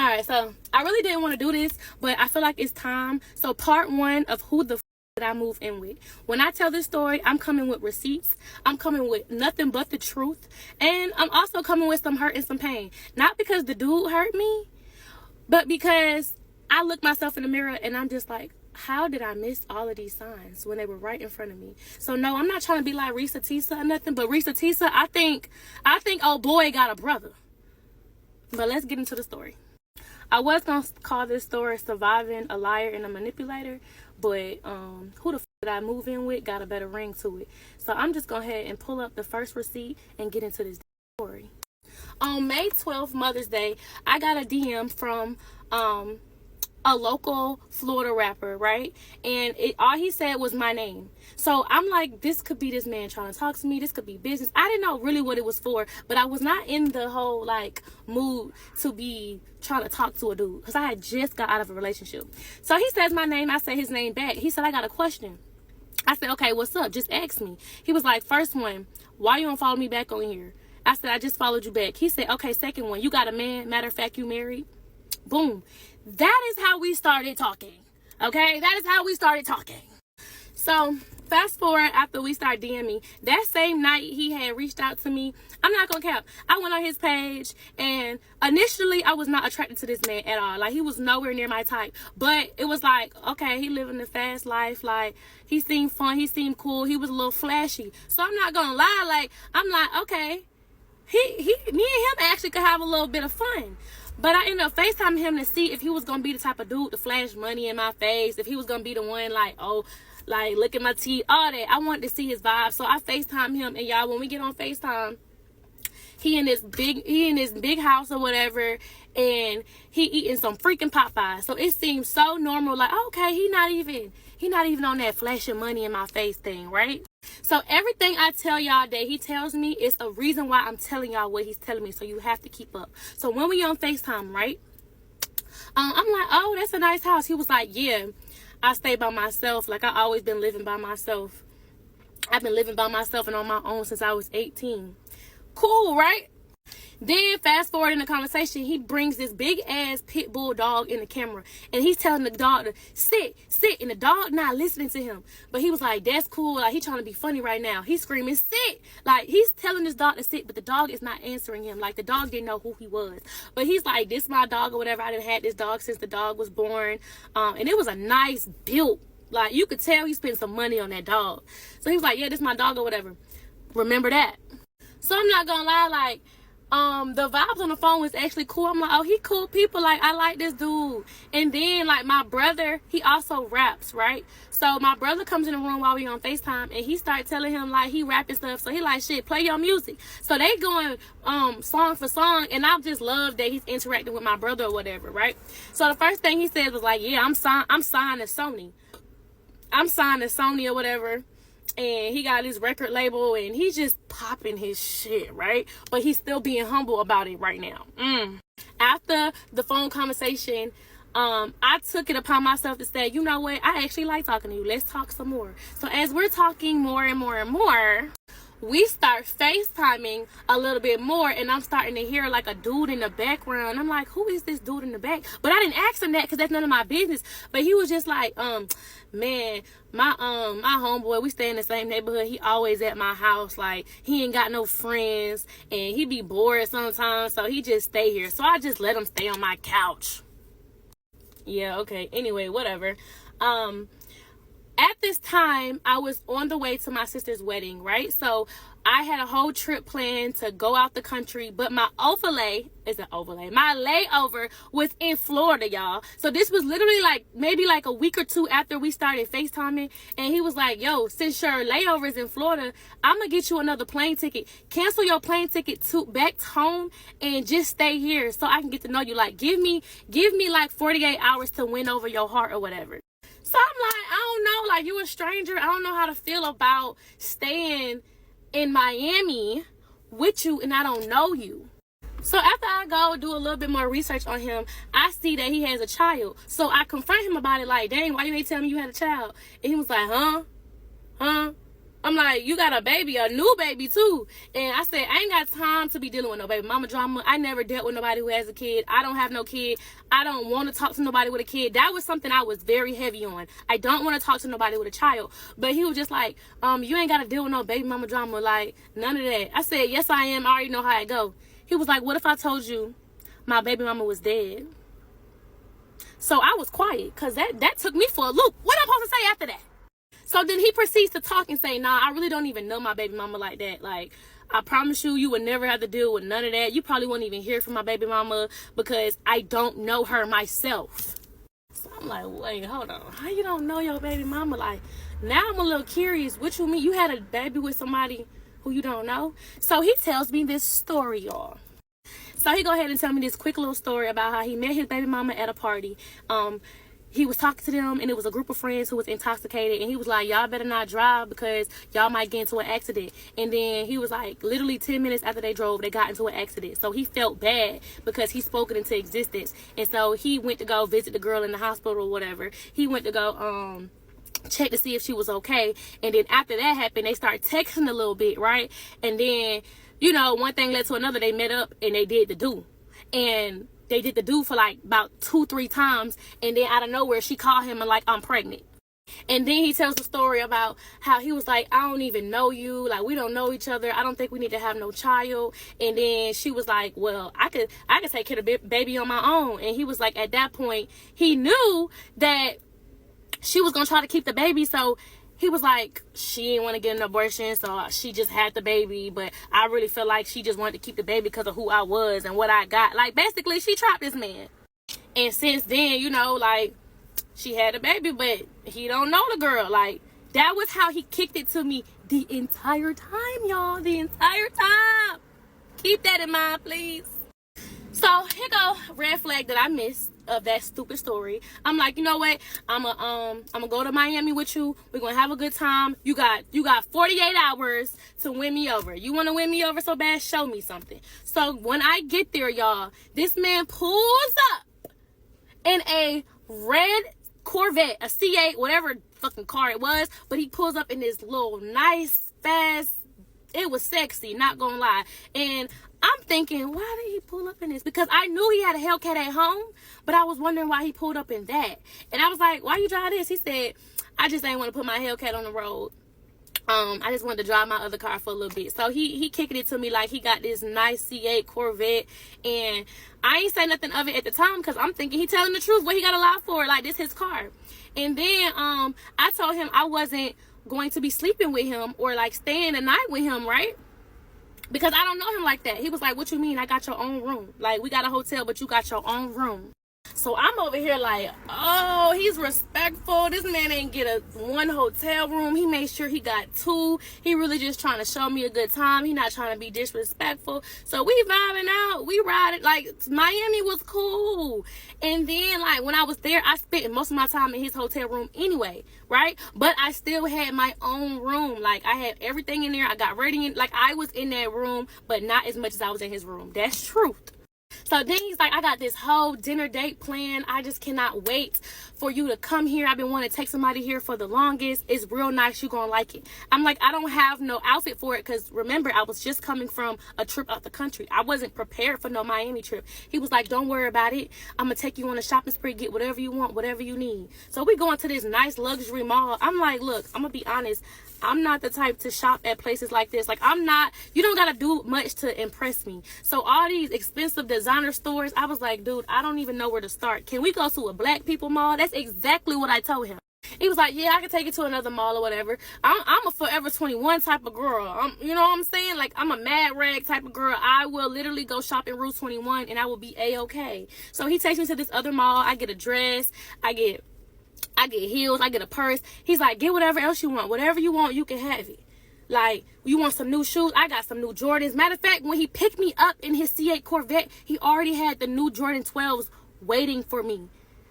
All right, so I really didn't want to do this, but I feel like it's time. So part one of who the that I move in with. When I tell this story, I'm coming with receipts. I'm coming with nothing but the truth. And I'm also coming with some hurt and some pain. Not because the dude hurt me, but because I look myself in the mirror and I'm just like, how did I miss all of these signs when they were right in front of me? So no, I'm not trying to be like Risa Tisa or nothing, but Risa Tisa, I think old boy got a brother. But let's get into the story. I was going to call this story Surviving a Liar and a Manipulator, but who the did I move in with got a better ring to it. So I'm just going to go ahead and pull up the first receipt and get into this story. On May 12th, Mother's Day, I got a DM from a local Florida rapper, right? And all he said was my name. So I'm like, this could be this man trying to talk to me. This could be business. I didn't know really what it was for, but I was not in the whole like mood to be trying to talk to a dude because I had just got out of a relationship. So he says my name. I say his name back. He said, I got a question. I said, okay, what's up? Just ask me. He was like, first one, why you don't follow me back on here? I said, I just followed you back. He said, okay, second one, you got a man. Matter of fact, you married. Boom. That is how we started talking. Okay? That is how we started talking. So, fast forward after we started DMing, that same night he had reached out to me. I'm not gonna cap. I went on his page and initially I was not attracted to this man at all. Like, he was nowhere near my type. But it was like, okay, he living the fast life. Like, he seemed fun. He seemed cool. He was a little flashy. So I'm not gonna lie. Like, I'm like, okay. Me and him actually could have a little bit of fun. But I ended up FaceTiming him to see if he was going to be the type of dude to flash money in my face. If he was going to be the one like, oh, like, look at my teeth, all that. I wanted to see his vibe. So I FaceTimed him. And y'all, when we get on FaceTime, he in this big house or whatever. And he eating some freaking Popeyes. So it seems so normal. Like, okay, he not even on that flashing money in my face thing, right? So everything I tell y'all that he tells me is a reason why I'm telling y'all what he's telling me. So you have to keep up. So when we on FaceTime, right? I'm like, oh, that's a nice house. He was like, yeah, I stay by myself. Like, I always been living by myself. I've been living by myself and on my own since I was 18. Cool, right? Then fast forward in the conversation, he brings this big ass pit bull dog in the camera and he's telling the dog to sit, and the dog not listening to him. But he was like, that's cool. Like, he trying to be funny right now. He's screaming, sit. Like, he's telling this dog to sit, but the dog is not answering him. Like, the dog didn't know who he was. But he's like, this my dog or whatever. I done had this dog since the dog was born. And it was a nice build. Like, you could tell he spent some money on that dog. So he was like, yeah, this my dog or whatever. Remember that. So I'm not gonna lie, like, the vibes on the phone was actually cool. I'm like, oh, he cool people. Like, I like this dude. And then, like, my brother, he also raps, right? So my brother comes in the room while we on FaceTime, and he started telling him, like, he rapping stuff. So he like, shit, play your music. So they going song for song, and I just love that he's interacting with my brother or whatever, right? So the first thing he said was like, yeah, I'm signed to Sony. I'm signed to Sony or whatever. And he got his record label and he's just popping his shit, right? But he's still being humble about it right now. After the phone conversation, I took it upon myself to say, you know what? I actually like talking to you. Let's talk some more. So as we're talking more and more and more, we start FaceTiming a little bit more, and I'm starting to hear like a dude in the background. I'm like, who is this dude in the back? But I didn't ask him that because that's none of my business. But he was just like, man, my homeboy, we stay in the same neighborhood. He always at my house. Like, he ain't got no friends, and he be bored sometimes, so he just stay here. So I just let him stay on my couch. Yeah, okay. Anyway, whatever. At this time, I was on the way to my sister's wedding, right? So I had a whole trip planned to go out the country, but my my layover was in Florida, y'all. So this was literally like maybe like a week or two after we started FaceTiming, and he was like, yo, since your layover is in Florida, I'm gonna get you another plane ticket. Cancel your plane ticket back home and just stay here so I can get to know you. Like, give me like 48 hours to win over your heart or whatever. So I'm like, I don't know, like, you a stranger. I don't know how to feel about staying in Miami with you and I don't know you. So after I go do a little bit more research on him, I see that he has a child. So I confront him about it, like, dang, why you ain't tell me you had a child? And he was like, huh? I'm like, you got a baby, a new baby too. And I said, I ain't got time to be dealing with no baby mama drama. I never dealt with nobody who has a kid. I don't have no kid. I don't want to talk to nobody with a kid. That was something I was very heavy on. I don't want to talk to nobody with a child. But he was just like, you ain't got to deal with no baby mama drama. Like, none of that. I said, yes, I am. I already know how it go. He was like, what if I told you my baby mama was dead? So I was quiet because that took me for a loop. What am I supposed to say after that? So then he proceeds to talk and say, nah, I really don't even know my baby mama like that. Like, I promise you, you would never have to deal with none of that. You probably won't even hear from my baby mama because I don't know her myself. So I'm like, wait, hold on. How you don't know your baby mama? Like, now I'm a little curious. What you mean? You had a baby with somebody who you don't know? So he tells me this story, y'all. So he go ahead and tell me this quick little story about how he met his baby mama at a party. He was talking to them, and it was a group of friends who was intoxicated, and he was like, y'all better not drive because y'all might get into an accident. And then he was like, literally 10 minutes after they drove, they got into an accident. So he felt bad because he spoke it into existence. And so he went to go visit the girl in the hospital or whatever. He went to go check to see if she was okay. And then after that happened, they started texting a little bit, right? And then, you know, one thing led to another. They met up and they did the do. And they did the do for like about 2-3 times, and then out of nowhere she called him and like, I'm pregnant. And then he tells the story about how he was like, I don't even know you, like we don't know each other, I don't think we need to have no child. And then she was like, well, I could take care of the baby on my own. And he was like, at that point he knew that she was gonna try to keep the baby, so he was like, she didn't want to get an abortion, so she just had the baby. But I really feel like she just wanted to keep the baby because of who I was and what I got. Like, basically, she trapped this man. And since then, you know, like, she had a baby, but he don't know the girl. Like, that was how he kicked it to me the entire time, y'all. The entire time. Keep that in mind, please. So, here go red flag that I missed of that stupid story. I'm like, you know what? I'm gonna go to Miami with you. We're gonna have a good time. You got 48 hours to win me over. You want to win me over so bad? Show me something. So when I get there, y'all, this man pulls up in a red Corvette, a C8, whatever fucking car it was, but he pulls up in this little nice, fast, it was sexy, not gonna lie. And I'm thinking, why did he pull up in this? Because I knew he had a Hellcat at home, but I was wondering why he pulled up in that. And I was like, why you drive this? He said, I just ain't want to put my Hellcat on the road. I just wanted to drive my other car for a little bit. So he kicked it to me like he got this nice C8 Corvette. And I ain't say nothing of it at the time because I'm thinking he telling the truth. What he got a lot for? Like, this his car. And then I told him I wasn't going to be sleeping with him or like staying the night with him, right? Because I don't know him like that. He was like, what you mean? I got your own room. Like, we got a hotel, but you got your own room. So I'm over here like, oh, he's respectful. This man ain't get a one hotel room. He made sure he got 2. He really just trying to show me a good time. He not trying to be disrespectful. So we vibing out. We riding. Like, Miami was cool. And then, like, when I was there, I spent most of my time in his hotel room anyway, right? But I still had my own room. Like, I had everything in there. I got ready in. Like, I was in that room, but not as much as I was in his room. That's truth. So then he's like, I got this whole dinner date planned. I just cannot wait for you to come here. I've been wanting to take somebody here for the longest. It's real nice. You're going to like it. I'm like, I don't have no outfit for it because remember, I was just coming from a trip out the country. I wasn't prepared for no Miami trip. He was like, don't worry about it. I'm going to take you on a shopping spree, get whatever you want, whatever you need. So we going to this nice luxury mall. I'm like, look, I'm going to be honest. I'm not the type to shop at places like this. Like, I'm not, you don't got to do much to impress me. So all these expensive designer stores, I was like, dude, I don't even know where to start. Can we go to a black people mall? That's exactly what I told him. He was like, yeah, I can take you to another mall or whatever. I'm a Forever 21 type of girl. You know what I'm saying? Like, I'm a mad rag type of girl. I will literally go shop in Route 21 and I will be A-okay. So he takes me to this other mall. I get a dress. I get heels, I get a purse. He's like, get whatever else you want. Whatever you want, you can have it. Like, you want some new shoes? I got some new Jordans. Matter of fact, when he picked me up in his C8 Corvette, he already had the new Jordan 12s waiting for me.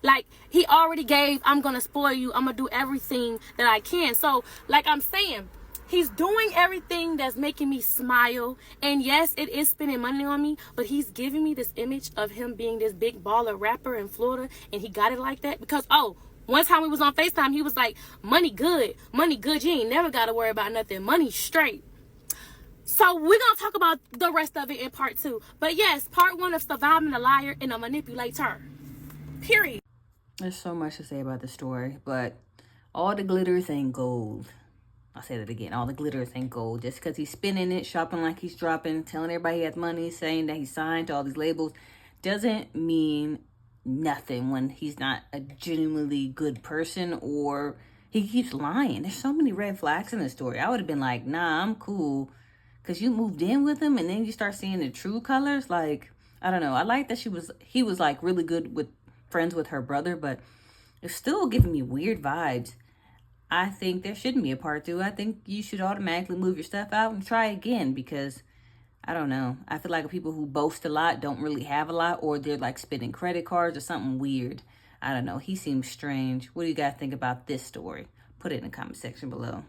Like, he already gave, I'm going to spoil you. I'm going to do everything that I can. So, like I'm saying, he's doing everything that's making me smile. And yes, it is spending money on me, but he's giving me this image of him being this big baller rapper in Florida. And he got it like that because, oh, One time we was on FaceTime, he was like, money good. Money good. You ain't never got to worry about nothing. Money straight. So we're going to talk about the rest of it in part 2. But yes, part 1 of surviving a liar and a manipulator. Period. There's so much to say about the story, but all the glitters ain't gold. I'll say that again. All the glitters ain't gold. Just because he's spinning it, shopping like he's dropping, telling everybody he has money, saying that he signed to all these labels, doesn't mean nothing when he's not a genuinely good person or he keeps lying. There's so many red flags in the story. I would have been like, nah, I'm cool. Because you moved in with him and then you start seeing the true colors. Like, I don't know. I like that he was like really good with friends with her brother, but it's still giving me weird vibes. I think there shouldn't be a part 2. I think you should automatically move your stuff out and try again because, I don't know. I feel like people who boast a lot don't really have a lot, or they're like spending credit cards or something weird. I don't know. He seems strange. What do you guys think about this story? Put it in the comment section below.